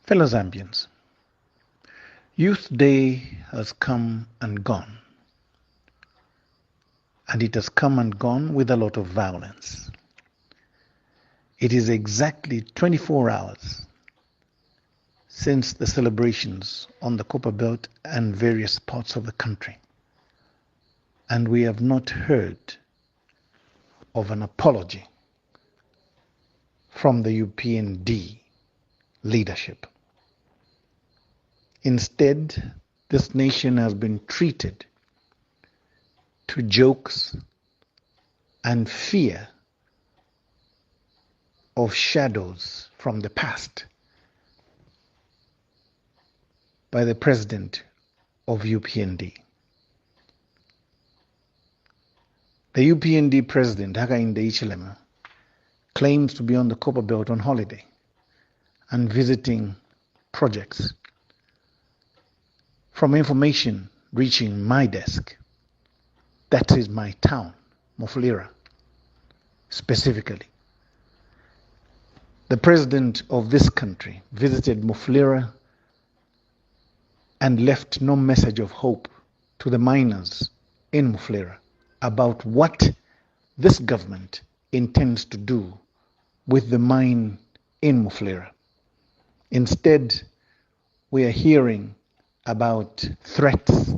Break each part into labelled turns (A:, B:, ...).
A: Fellow Zambians, Youth Day has come and gone, and it has come and gone with a lot of violence. It is exactly 24 hours since the celebrations on the Copper Belt and various parts of the country, and we have not heard of an apology from the UPND leadership. Instead, this nation has been treated to jokes and fear of shadows from the past by the president of UPND. The UPND president, Hakainde Hichilema, claims to be on the Copper Belt on holiday and visiting projects. From information reaching my desk, that is my town, Mufulira, specifically. The president of this country visited Mufulira and left no message of hope to the miners in Mufulira about what this government intends to do with the mine in Mufulira. Instead, we are hearing about threats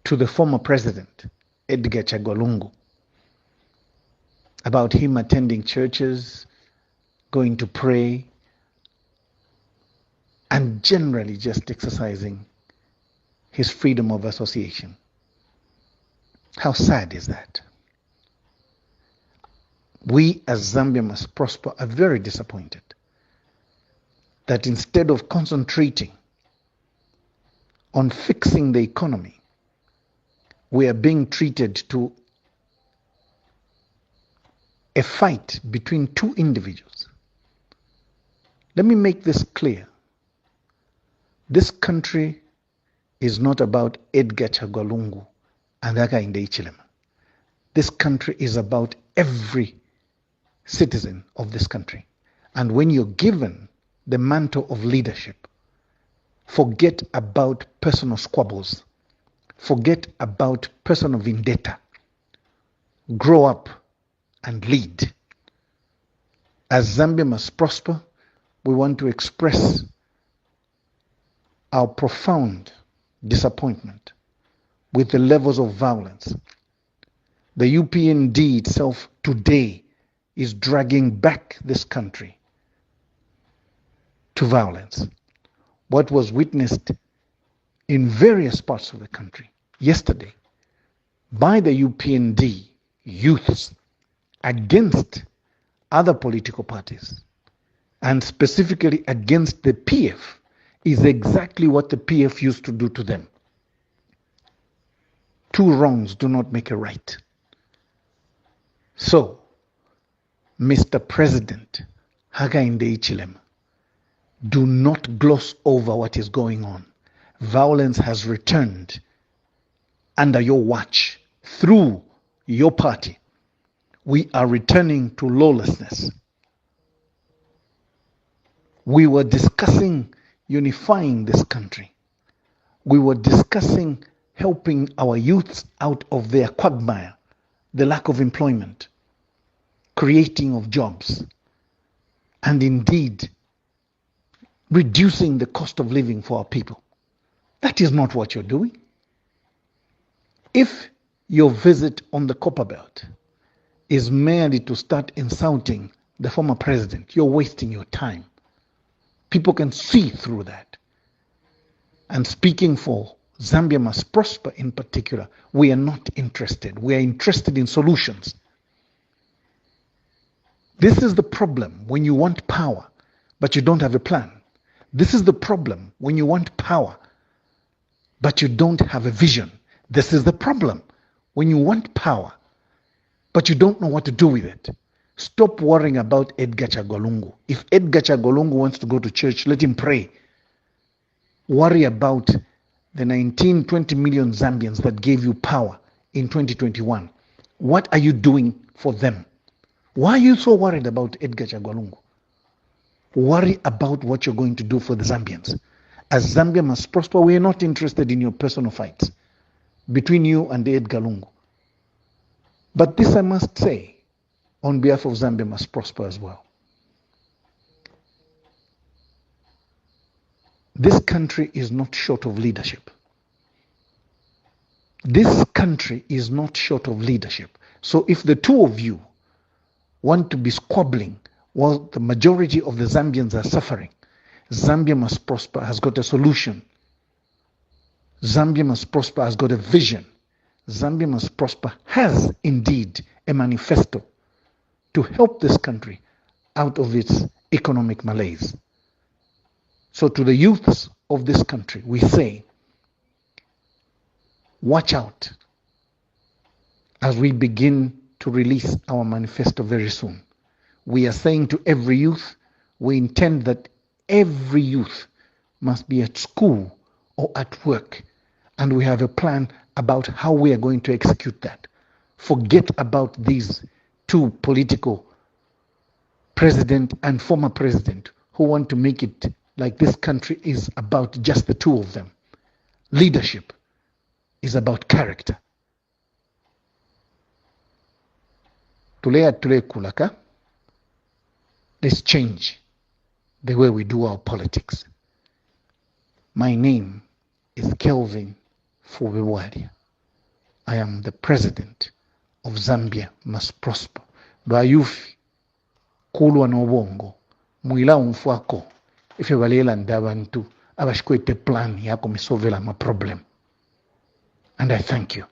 A: to the former president, Edgar Chagwa Lungu, about him attending churches, going to pray, and generally just exercising his freedom of association. How sad is that? We as Zambia Must Prosper are very disappointed that instead of concentrating on fixing the economy, we are being treated to a fight between two individuals. Let me make this clear. This country is not about Edgar Chagwa Lungu and Hakainde Hichilema. This country is about every citizen of this country. And when you're given the mantle of leadership, forget about personal squabbles. Forget about personal vendetta. Grow up and lead. As Zambia Must Prosper, we want to express our profound disappointment with the levels of violence. The UPND itself today is dragging back this country to violence. What was witnessed in various parts of the country yesterday by the UPND youths against other political parties and specifically against the PF is exactly what the PF used to do to them. Two wrongs do not make a right. So, Mr. President Hakainde Hichilema, do not gloss over what is going on. Violence has returned under your watch through your party. We are returning to lawlessness. We were discussing unifying this country. We were discussing helping our youths out of their quagmire, the lack of employment, creating of jobs, and indeed reducing the cost of living for our people. That is not what you're doing. If your visit on the Copper Belt is merely to start insulting the former president, you're wasting your time. People can see through that. And speaking for Zambia Must Prosper in particular, we are not interested. We are interested in solutions. This is the problem when you want power, but you don't have a plan. This is the problem when you want power, but you don't have a vision. This is the problem when you want power, but you don't know what to do with it. Stop worrying about Edgar Chagwa Lungu. If Edgar Chagwa Lungu wants to go to church, let him pray. Worry about the 19, 20 million Zambians that gave you power in 2021. What are you doing for them? Why are you so worried about Edgar Chagwa Lungu? Worry about what you're going to do for the Zambians. As Zambia must prosper, we are not interested in your personal fights between you and Edgar Lungu. But this I must say, on behalf of Zambia must prosper as well. This country is not short of leadership. This country is not short of leadership. So if the two of you want to be squabbling while the majority of the Zambians are suffering, Zambia must prosper has got a solution. Zambia must prosper has got a vision. Zambia must prosper has indeed a manifesto to help this country out of its economic malaise. So to the youths of this country, we say, watch out as we begin to release our manifesto very soon. We are saying to every youth, we intend that every youth must be at school or at work, and we have a plan about how we are going to execute that. Forget about these two political president and former president who want to make it like this country is about just the two of them. Leadership is about character. Kulaka. Let's change the way we do our politics. My name is Kelvin Fubewadia. I am the president of Zambia Must Prosper. Lwayufi kulwa n'obwongo mwila unfuako ife balela ndabantu abashikwete plan yako misovela ma problem. And I thank you.